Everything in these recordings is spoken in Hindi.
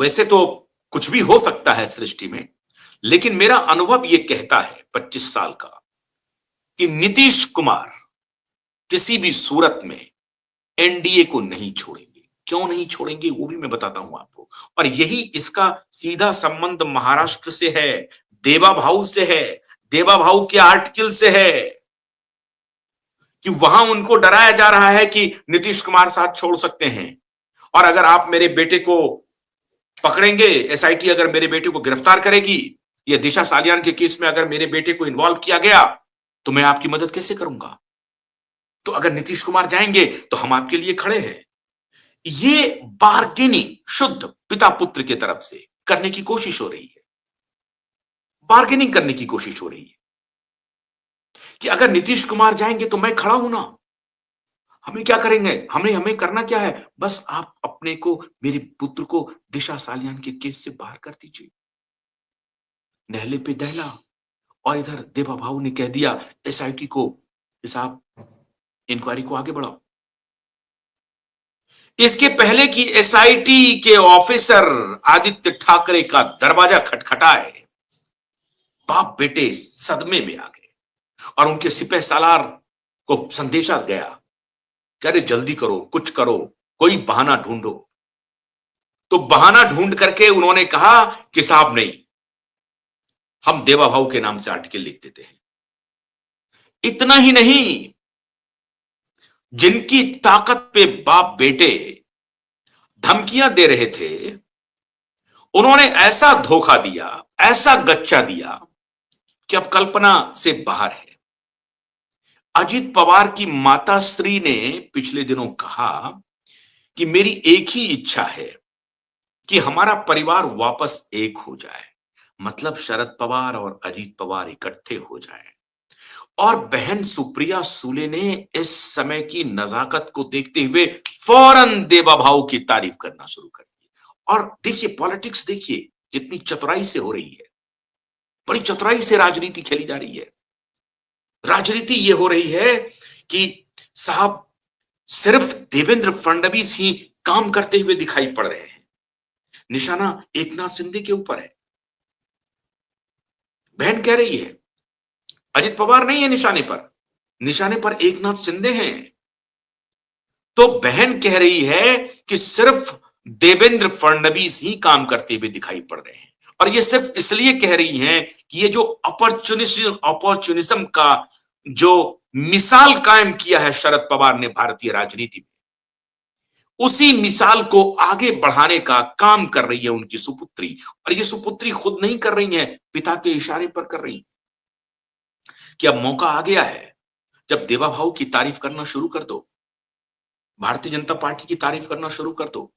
वैसे तो कुछ भी हो सकता है सृष्टि में, लेकिन मेरा अनुभव यह कहता है 25 साल का कि नीतीश कुमार किसी भी सूरत में एनडीए को नहीं छोड़ेंगे। क्यों नहीं छोड़ेंगे वो भी मैं बताता हूं आपको। और यही इसका सीधा संबंध महाराष्ट्र से है, देवा भाऊ से है, देवा भाऊ के आर्टिकल से है कि वहां उनको डराया जा रहा है कि नीतीश कुमार साथ छोड़ सकते हैं। और अगर आप मेरे बेटे को पकड़ेंगे, एसआईटी अगर मेरे बेटे को गिरफ्तार करेगी, या दिशा सालियान के केस में अगर मेरे बेटे को इन्वॉल्व किया गया, तो मैं आपकी मदद कैसे करूंगा? तो अगर नीतीश कुमार जाएंगे तो हम आपके लिए खड़े हैं। ये बार्गेनिंग शुद्ध पिता पुत्र की तरफ से करने की कोशिश हो रही है, बार्गेनिंग करने की कोशिश हो रही है कि अगर नीतीश कुमार जाएंगे तो मैं खड़ा हूं ना। हमें क्या करेंगे, हमें हमें करना क्या है, बस आप अपने को, मेरे पुत्र को दिशा सालियान के केस से बाहर कर दीजिए। नहले पे दहला। और इधर देवा भाऊ ने कह दिया एसआईटी को कि साहब इंक्वायरी को आगे बढ़ाओ। इसके पहले कि एसआईटी के ऑफिसर आदित्य ठाकरे का दरवाजा खटखटाए, बाप बेटे सदमे में आ गए और उनके सिपह सालार को संदेशा गया कि अरे जल्दी करो, कुछ करो, कोई बहाना ढूंढो। तो बहाना ढूंढ करके उन्होंने कहा कि साहब नहीं, हम देवा भाऊ के नाम से आर्टिकल लिख देते हैं। इतना ही नहीं, जिनकी ताकत पे बाप बेटे धमकियां दे रहे थे, उन्होंने ऐसा धोखा दिया, ऐसा गच्चा दिया कि अब कल्पना से बाहर है। अजित पवार की माताश्री ने पिछले दिनों कहा कि मेरी एक ही इच्छा है कि हमारा परिवार वापस एक हो जाए, मतलब शरद पवार और अजित पवार इकट्ठे हो जाएं। और बहन सुप्रिया सूले ने इस समय की नजाकत को देखते हुए फौरन देवा भाऊ की तारीफ करना शुरू कर दी। और देखिए पॉलिटिक्स, देखिए जितनी चतुराई से हो रही है, बड़ी चतुराई से राजनीति खेली जा रही है। राजनीति ये हो रही है कि साहब सिर्फ देवेंद्र फडणवीस ही काम करते हुए दिखाई पड़ रहे हैं। निशाना एकनाथ शिंदे के ऊपर है। बहन कह रही है अजित पवार नहीं है निशाने पर, निशाने पर एकनाथ शिंदे हैं। तो बहन कह रही है कि सिर्फ देवेंद्र फडणवीस ही काम करते हुए दिखाई पड़ रहे हैं। और ये सिर्फ इसलिए कह रही हैं कि ये जो अपॉर्चुनिज्म का जो मिसाल कायम किया है शरद पवार ने भारतीय राजनीति में, उसी मिसाल को आगे बढ़ाने का काम कर रही है उनकी सुपुत्री। और ये सुपुत्री खुद नहीं कर रही है, पिता के इशारे पर कर रही है कि अब मौका आ गया है, जब देवा भाऊ की तारीफ करना शुरू कर दो, भारतीय जनता पार्टी की तारीफ करना शुरू कर दो।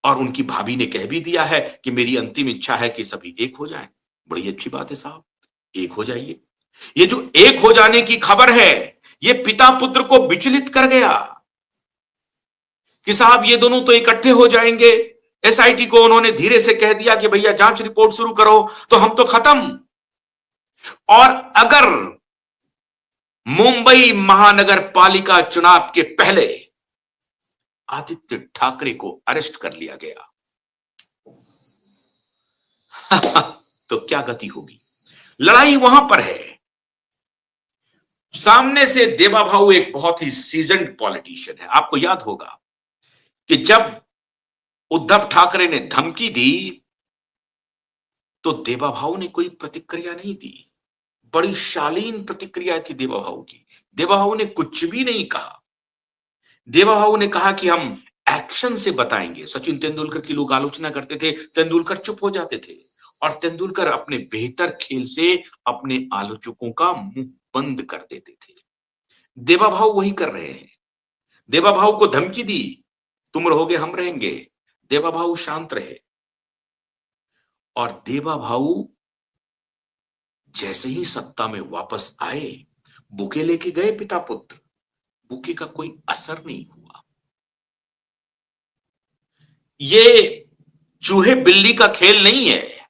और उनकी भाभी ने कह भी दिया है कि मेरी अंतिम इच्छा है कि सभी एक हो जाएं। बड़ी अच्छी बात है साहब, एक हो जाइए। ये जो एक हो जाने की खबर है, ये पिता पुत्र को विचलित कर गया कि साहब ये दोनों तो इकट्ठे हो जाएंगे। एसआईटी को उन्होंने धीरे से कह दिया कि भैया जांच रिपोर्ट शुरू करो, तो हम तो खत्म। और अगर मुंबई महानगर पालिका चुनाव के पहले आदित्य ठाकरे को अरेस्ट कर लिया गया तो क्या गति होगी। लड़ाई वहां पर है। सामने से देवा भाऊ एक बहुत ही सीजन्ड पॉलिटिशियन है। आपको याद होगा कि जब उद्धव ठाकरे ने धमकी दी तो देवा भाऊ ने कोई प्रतिक्रिया नहीं दी। बड़ी शालीन प्रतिक्रिया थी देवा भाऊ की। देवा भाऊ ने कुछ भी नहीं कहा। देवा भाऊ ने कहा कि हम एक्शन से बताएंगे। सचिन तेंदुलकर की लोग आलोचना करते थे, तेंदुलकर चुप हो जाते थे और तेंदुलकर अपने बेहतर खेल से अपने आलोचकों का मुंह बंद कर देते थे। देवा भाऊ वही कर रहे हैं। देवा भाऊ को धमकी दी, तुम रहोगे हम रहेंगे। देवा भाऊ शांत रहे। और देवा भाऊ जैसे ही सत्ता में वापस आए, बुके लेके गए पिता पुत्र, बुके का कोई असर नहीं हुआ। ये चूहे बिल्ली का खेल नहीं है।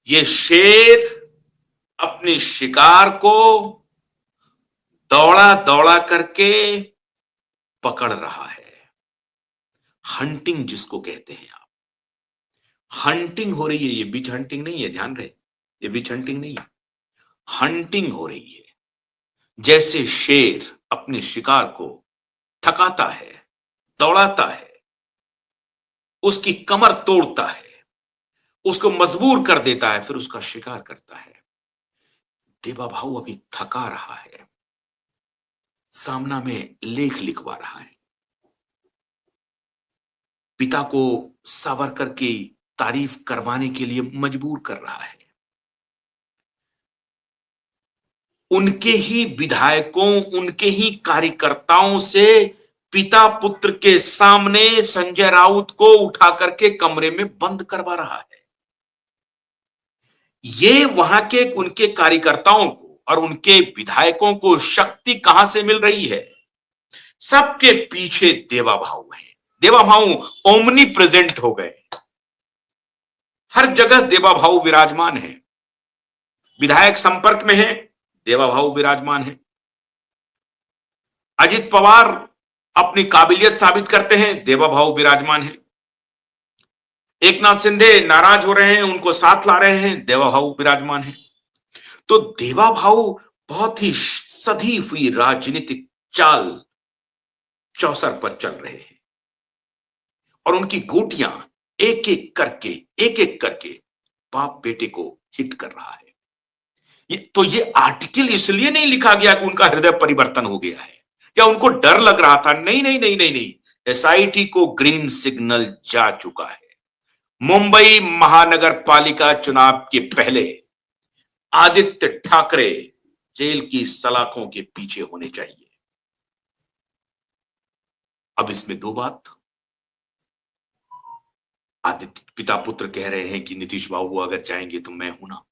ये शेर अपने शिकार को दौड़ा दौड़ा करके पकड़ रहा है। हंटिंग जिसको कहते हैं आप, हंटिंग हो रही है, ये बिच हंटिंग नहीं है, ध्यान रहे, ये बिच हंटिंग नहीं है, हंटिंग हो रही है। जैसे शेर अपने शिकार को थकाता है, दौड़ाता है, उसकी कमर तोड़ता है, उसको मजबूर कर देता है, फिर उसका शिकार करता है। देवा भाऊ अभी थका रहा है, सामना में लेख लिखवा रहा है, पिता को सावरकर की तारीफ करवाने के लिए मजबूर कर रहा है। उनके ही विधायकों, उनके ही कार्यकर्ताओं से पिता पुत्र के सामने संजय राउत को उठा करके कमरे में बंद करवा रहा है। ये वहां के उनके कार्यकर्ताओं को और उनके विधायकों को शक्ति कहां से मिल रही है? सबके पीछे देवा भाऊ है। देवा भाऊ ओमनी प्रेजेंट हो गए, हर जगह देवा भाऊ विराजमान है। विधायक संपर्क में है, देवा भाऊ विराजमान है। अजित पवार अपनी काबिलियत साबित करते हैं, देवा भाऊ विराजमान है। एकनाथ शिंदे नाराज हो रहे हैं, उनको साथ ला रहे हैं, देवा भाऊ विराजमान है। तो देवा भाऊ बहुत ही सधी हुई राजनीतिक चाल चौसर पर चल रहे हैं और उनकी गोटियां एक एक करके बाप बेटे को हिट कर रहा है। ये आर्टिकल इसलिए नहीं लिखा गया कि उनका हृदय परिवर्तन हो गया है या उनको डर लग रहा था, नहीं नहीं नहीं नहीं नहीं। एसआईटी को ग्रीन सिग्नल जा चुका है। मुंबई महानगर पालिका चुनाव के पहले आदित्य ठाकरे जेल की सलाखों के पीछे होने चाहिए। अब इसमें दो बात, आदित्य पिता पुत्र कह रहे हैं कि नीतीश बाबू अगर चाहेंगे तो मैं हूं ना।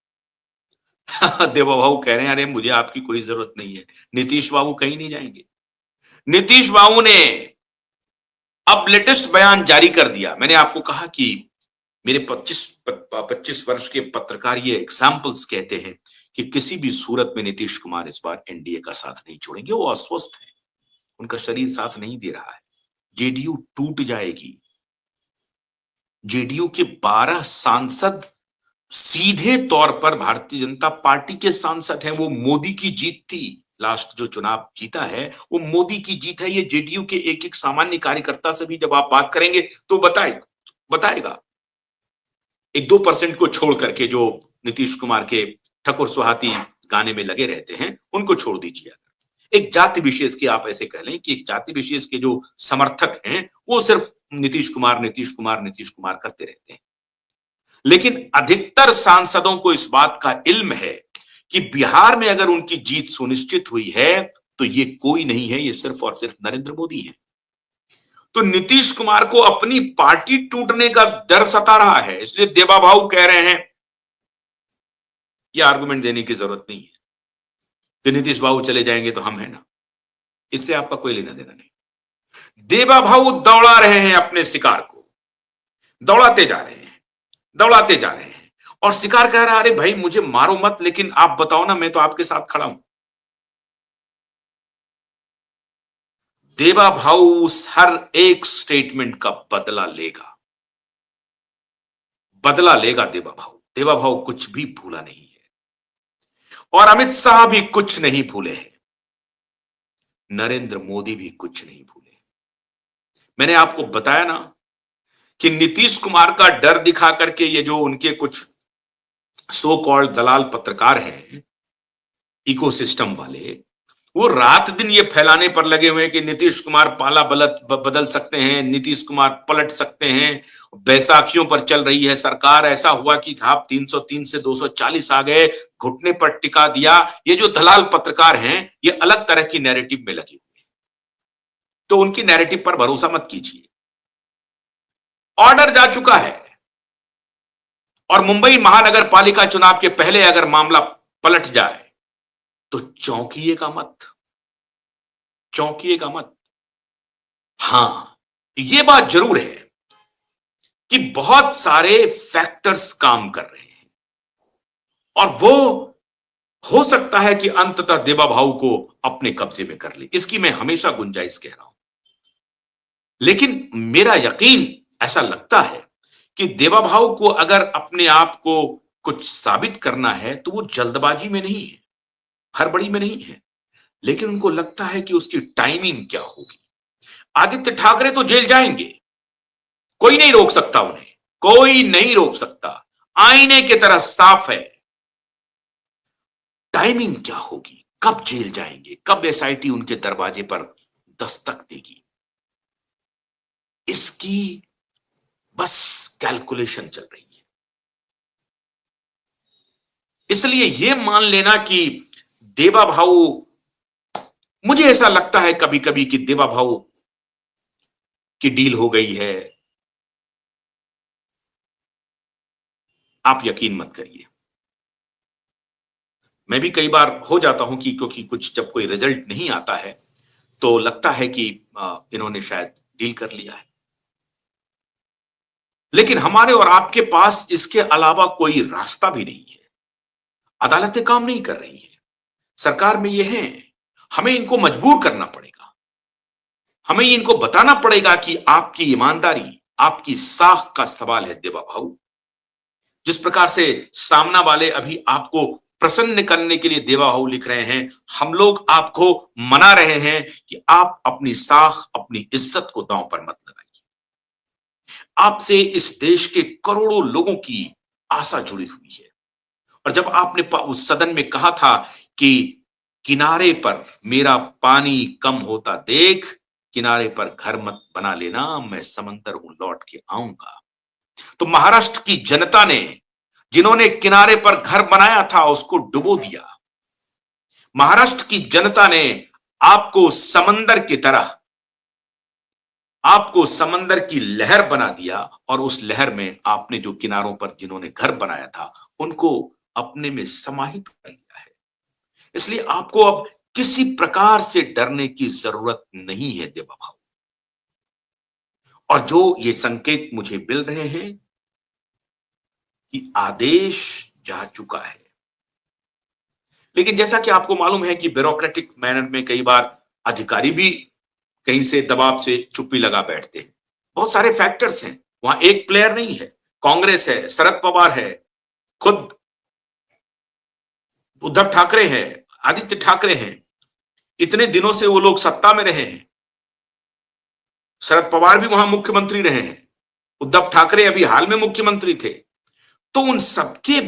देवा बाबू कह रहे हैं अरे मुझे आपकी कोई जरूरत नहीं है, नीतीश बाबू कहीं नहीं जाएंगे। नीतीश बाबू ने अब लेटेस्ट बयान जारी कर दिया। मैंने आपको कहा कि मेरे 25 वर्ष के पत्रकार ये एग्जाम्पल्स कहते हैं कि किसी भी सूरत में नीतीश कुमार इस बार एनडीए का साथ नहीं छोड़ेंगे। वो अस्वस्थ है, उनका शरीर साथ नहीं दे रहा है। जेडीयू टूट जाएगी। जेडीयू के 12 सांसद सीधे तौर पर भारतीय जनता पार्टी के सांसद हैं। वो मोदी की जीत थी, लास्ट जो चुनाव जीता है वो मोदी की जीत है। ये जेडीयू के एक एक सामान्य कार्यकर्ता से भी जब आप बात करेंगे तो बताएगा 1-2% को छोड़ करके, जो नीतीश कुमार के ठकुर सुहाती गाने में लगे रहते हैं उनको छोड़ दीजिए। एक जाति विशेष के, आप ऐसे कह लें कि एक जाति विशेष के जो समर्थक हैं वो सिर्फ नीतीश कुमार नीतीश कुमार नीतीश कुमार करते रहते हैं। लेकिन अधिकतर सांसदों को इस बात का इल्म है कि बिहार में अगर उनकी जीत सुनिश्चित हुई है तो ये कोई नहीं है, ये सिर्फ और सिर्फ नरेंद्र मोदी है। तो नीतीश कुमार को अपनी पार्टी टूटने का डर सता रहा है, इसलिए देवा भाऊ कह रहे हैं, यह आर्गुमेंट देने की जरूरत नहीं है कि नीतीश बाबू चले जाएंगे तो हम हैं ना, इससे आपका कोई लेना देना नहीं। देवा भाऊ दौड़ा रहे हैं अपने शिकार को, दौड़ाते जा रहे हैं, दौड़ाते जा रहे हैं और शिकार कह रहा है अरे भाई मुझे मारो मत, लेकिन आप बताओ ना, मैं तो आपके साथ खड़ा हूं। देवा भाऊ उस हर एक स्टेटमेंट का बदला लेगा, बदला लेगा देवा भाऊ। देवा भाऊ कुछ भी भूला नहीं है और अमित शाह भी कुछ नहीं भूले हैं, नरेंद्र मोदी भी कुछ नहीं भूले। मैंने आपको बताया ना कि नीतीश कुमार का डर दिखा करके ये जो उनके कुछ सो कॉल्ड दलाल पत्रकार हैं, इकोसिस्टम वाले, वो रात दिन ये फैलाने पर लगे हुए हैं कि नीतीश कुमार पाला बदल सकते हैं, नीतीश कुमार पलट सकते हैं, बैसाखियों पर चल रही है सरकार, ऐसा हुआ कि आप 303 से 240 आ गए, घुटने पर टिका दिया। ये जो दलाल पत्रकार हैं ये अलग तरह की नैरेटिव में लगे हुए हैं, तो उनकी नैरेटिव पर भरोसा मत कीजिए। ऑर्डर जा चुका है और मुंबई महानगर पालिका चुनाव के पहले अगर मामला पलट जाए तो चौंकिएगा मत, चौंकिएगा मत। हां, यह बात जरूर है कि बहुत सारे फैक्टर्स काम कर रहे हैं और वो हो सकता है कि अंततः देवा भाऊ को अपने कब्जे में कर ले, इसकी मैं हमेशा गुंजाइश कह रहा हूं। लेकिन मेरा यकीन ऐसा लगता है कि देवा भाऊ को अगर अपने आप को कुछ साबित करना है तो वो जल्दबाजी में नहीं है, हड़बड़ी में नहीं है, लेकिन उनको लगता है कि उसकी टाइमिंग क्या होगी। आदित्य ठाकरे तो जेल जाएंगे, कोई नहीं रोक सकता उन्हें, कोई नहीं रोक सकता, आईने की तरह साफ है। टाइमिंग क्या होगी, कब जेल जाएंगे, कब एसआईटी उनके दरवाजे पर दस्तक देगी, इसकी बस कैलकुलेशन चल रही है। इसलिए यह मान लेना कि देवा भाऊ, मुझे ऐसा लगता है कभी कभी कि देवा भाऊ की डील हो गई है, आप यकीन मत करिए। मैं भी कई बार हो जाता हूं कि क्योंकि कुछ जब कोई रिजल्ट नहीं आता है तो लगता है कि इन्होंने शायद डील कर लिया है, लेकिन हमारे और आपके पास इसके अलावा कोई रास्ता भी नहीं है। अदालतें काम नहीं कर रही हैं, सरकार में ये हैं, हमें इनको मजबूर करना पड़ेगा, हमें इनको बताना पड़ेगा कि आपकी ईमानदारी, आपकी साख का सवाल है देवा भाऊ। जिस प्रकार से सामना वाले अभी आपको प्रसन्न करने के लिए देवा भाऊ लिख रहे हैं, हम लोग आपको मना रहे हैं कि आप अपनी साख, अपनी इज्जत को दांव पर मत लगाइए। आपसे इस देश के करोड़ों लोगों की आशा जुड़ी हुई है। और जब आपने उस सदन में कहा था कि किनारे पर मेरा पानी कम होता देख, किनारे पर घर मत बना लेना, मैं समंदर हूं लौट के आऊंगा, तो महाराष्ट्र की जनता ने, जिन्होंने किनारे पर घर बनाया था, उसको डुबो दिया। महाराष्ट्र की जनता ने आपको समंदर की तरह, आपको समंदर की लहर बना दिया, और उस लहर में आपने जो किनारों पर जिन्होंने घर बनाया था उनको अपने में समाहित कर लिया है। इसलिए आपको अब किसी प्रकार से डरने की जरूरत नहीं है देवा भाऊ। और जो ये संकेत मुझे मिल रहे हैं कि आदेश जा चुका है, लेकिन जैसा कि आपको मालूम है कि ब्यूरोक्रेटिक मैनर में कई बार अधिकारी भी कहीं से दबाव से चुप्पी लगा बैठते हैं। बहुत सारे फैक्टर्स हैं, वहां एक प्लेयर नहीं है, कांग्रेस है, शरद पवार है, खुद उद्धव ठाकरे हैं, आदित्य ठाकरे हैं, इतने दिनों से वो लोग सत्ता में रहे हैं। शरद पवार भी वहां मुख्यमंत्री रहे हैं, उद्धव ठाकरे अभी हाल में मुख्यमंत्री थे। तो उन सबके